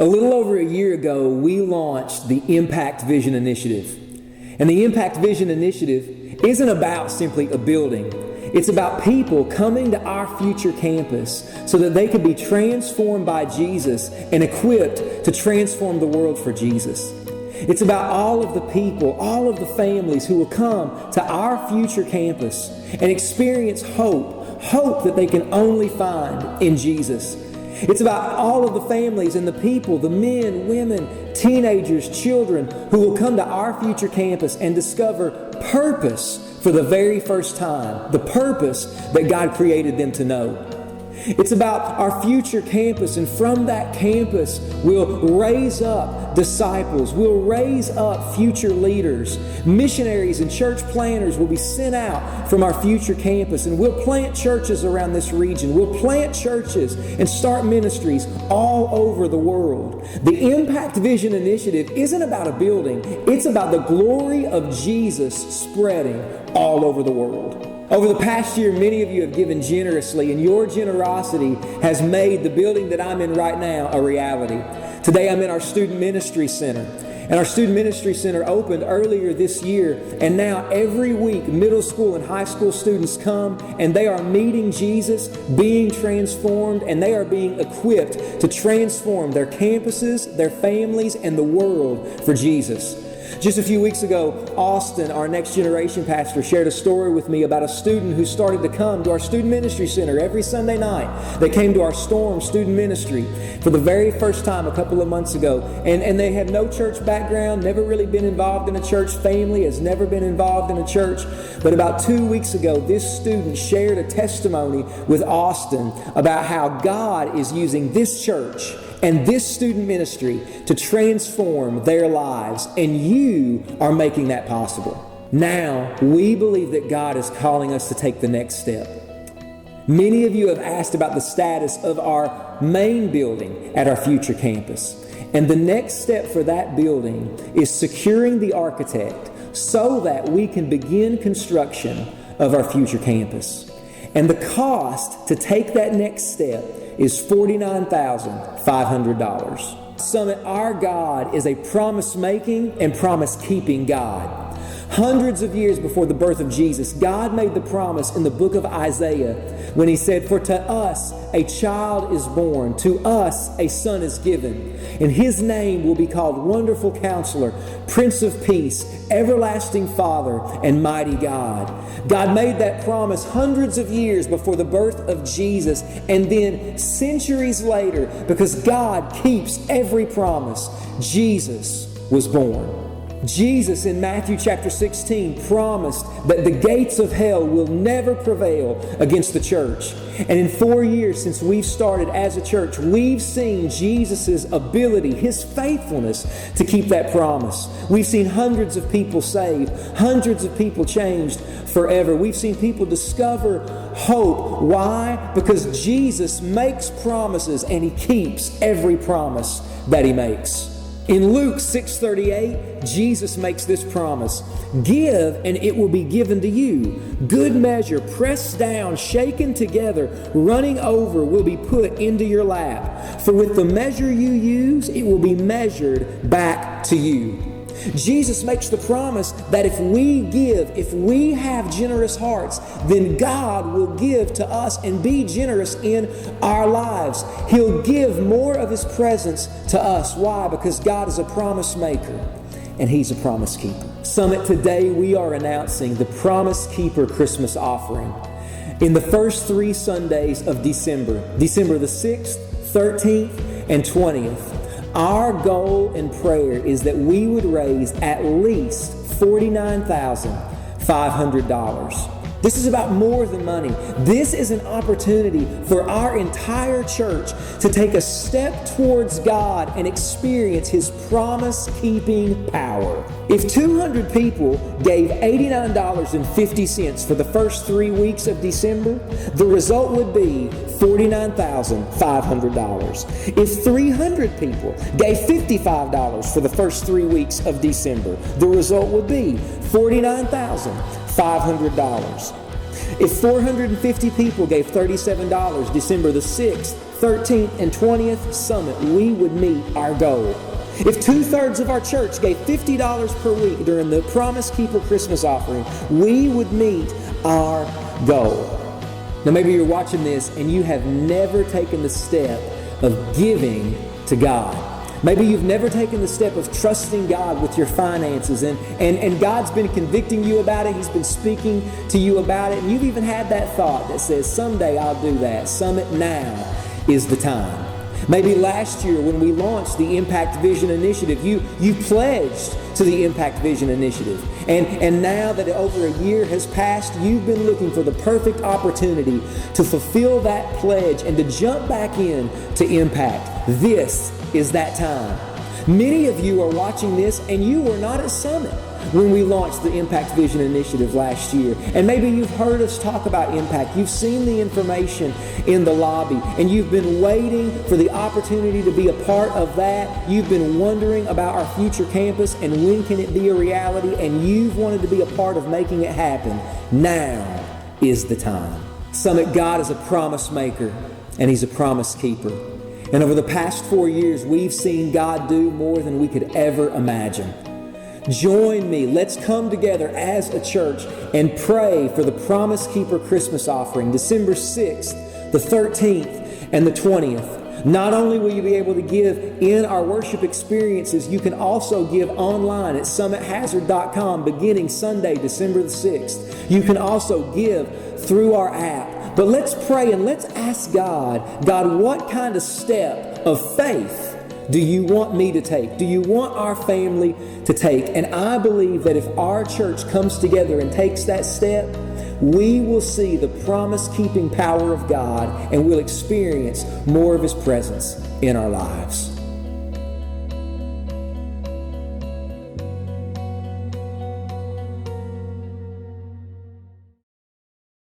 A little over a year ago, we launched the Impact Vision Initiative. And the Impact Vision Initiative isn't about simply a building. It's about people coming to our future campus so that they can be transformed by Jesus and equipped to transform the world for Jesus. It's about all of the people, all of the families who will come to our future campus and experience hope that they can only find in Jesus. It's about all of the families and the people, the men, women, teenagers, children who will come to our future campus and discover purpose for the very first time, the purpose that God created them to know. It's about our future campus, and from that campus, we'll raise up disciples. We'll raise up future leaders. Missionaries and church planters will be sent out from our future campus, and we'll plant churches around this region. We'll plant churches and start ministries all over the world. The Impact Vision Initiative isn't about a building. It's about the glory of Jesus spreading all over the world. Over the past year, many of you have given generously, and your generosity has made the building that I'm in right now a reality. Today, I'm in our Student Ministry Center. And our Student Ministry Center opened earlier this year, and now every week, middle school and high school students come, and they are meeting Jesus, being transformed, and they are being equipped to transform their campuses, their families, and the world for Jesus. Just a few weeks ago, Austin, our Next Generation pastor, shared a story with me about a student who started to come to our Student Ministry Center every Sunday night. They came to our Storm Student Ministry for the very first time a couple of months ago. And they had no church background, never really been involved in a church family, has never been involved in a church. But about 2 weeks ago, this student shared a testimony with Austin about how God is using this church and this student ministry to transform their lives, and you are making that possible. Now, we believe that God is calling us to take the next step. Many of you have asked about the status of our main building at our future campus. And the next step for that building is securing the architect so that we can begin construction of our future campus. And the cost to take that next step is $49,500. Summit, our God is a promise-making and promise-keeping God. Hundreds of years before the birth of Jesus, God made the promise in the book of Isaiah when He said, "For to us a child is born, to us a son is given, and His name will be called Wonderful Counselor, Prince of Peace, Everlasting Father, and Mighty God." God made that promise hundreds of years before the birth of Jesus, and then centuries later, because God keeps every promise, Jesus was born. Jesus in Matthew chapter 16 promised that the gates of hell will never prevail against the church. And in 4 years since we've started as a church, we've seen Jesus' ability, His faithfulness to keep that promise. We've seen hundreds of people saved, hundreds of people changed forever. We've seen people discover hope. Why? Because Jesus makes promises and He keeps every promise that He makes. In Luke 6:38, Jesus makes this promise: "Give, and it will be given to you. Good measure, pressed down, shaken together, running over, will be put into your lap. For with the measure you use, it will be measured back to you." Jesus makes the promise that if we give, if we have generous hearts, then God will give to us and be generous in our lives. He'll give more of His presence to us. Why? Because God is a promise maker and He's a promise keeper. Summit, today we are announcing the Promise Keeper Christmas offering. In the first 3 Sundays of December the 6th, 13th, and 20th, our goal and prayer is that we would raise at least $49,500. This is about more than money. This is an opportunity for our entire church to take a step towards God and experience His promise-keeping power. If 200 people gave $89.50 for the first 3 weeks of December, the result would be $49,500. If 300 people gave $55 for the first 3 weeks of December, the result would be $49,500. If 450 people gave $37 December the 6th, 13th, and 20th Summit, we would meet our goal. If 2/3 of our church gave $50 per week during the Promise Keeper Christmas offering, we would meet our goal. Now maybe you're watching this and you have never taken the step of giving to God. Maybe you've never taken the step of trusting God with your finances, and God's been convicting you about it. He's been speaking to you about it, and you've even had that thought that says, someday I'll do that. Summit, now is the time. Maybe last year when we launched the Impact Vision Initiative, you pledged to the Impact Vision Initiative. And now that over a year has passed, you've been looking for the perfect opportunity to fulfill that pledge and to jump back in to Impact. This is that time. Many of you are watching this and you were not at Summit when we launched the Impact Vision Initiative last year. And maybe you've heard us talk about Impact. You've seen the information in the lobby and you've been waiting for the opportunity to be a part of that. You've been wondering about our future campus and when can it be a reality, and you've wanted to be a part of making it happen. Now is the time. Summit, God is a promise maker and He's a promise keeper. And over the past 4 years, we've seen God do more than we could ever imagine. Join me. Let's come together as a church and pray for the Promise Keeper Christmas offering, December 6th, the 13th, and the 20th. Not only will you be able to give in our worship experiences, you can also give online at summithazard.com beginning Sunday, December the 6th. You can also give through our app. But let's pray and let's ask God, what kind of step of faith do you want me to take? Do you want our family to take? And I believe that if our church comes together and takes that step, we will see the promise-keeping power of God and we'll experience more of His presence in our lives.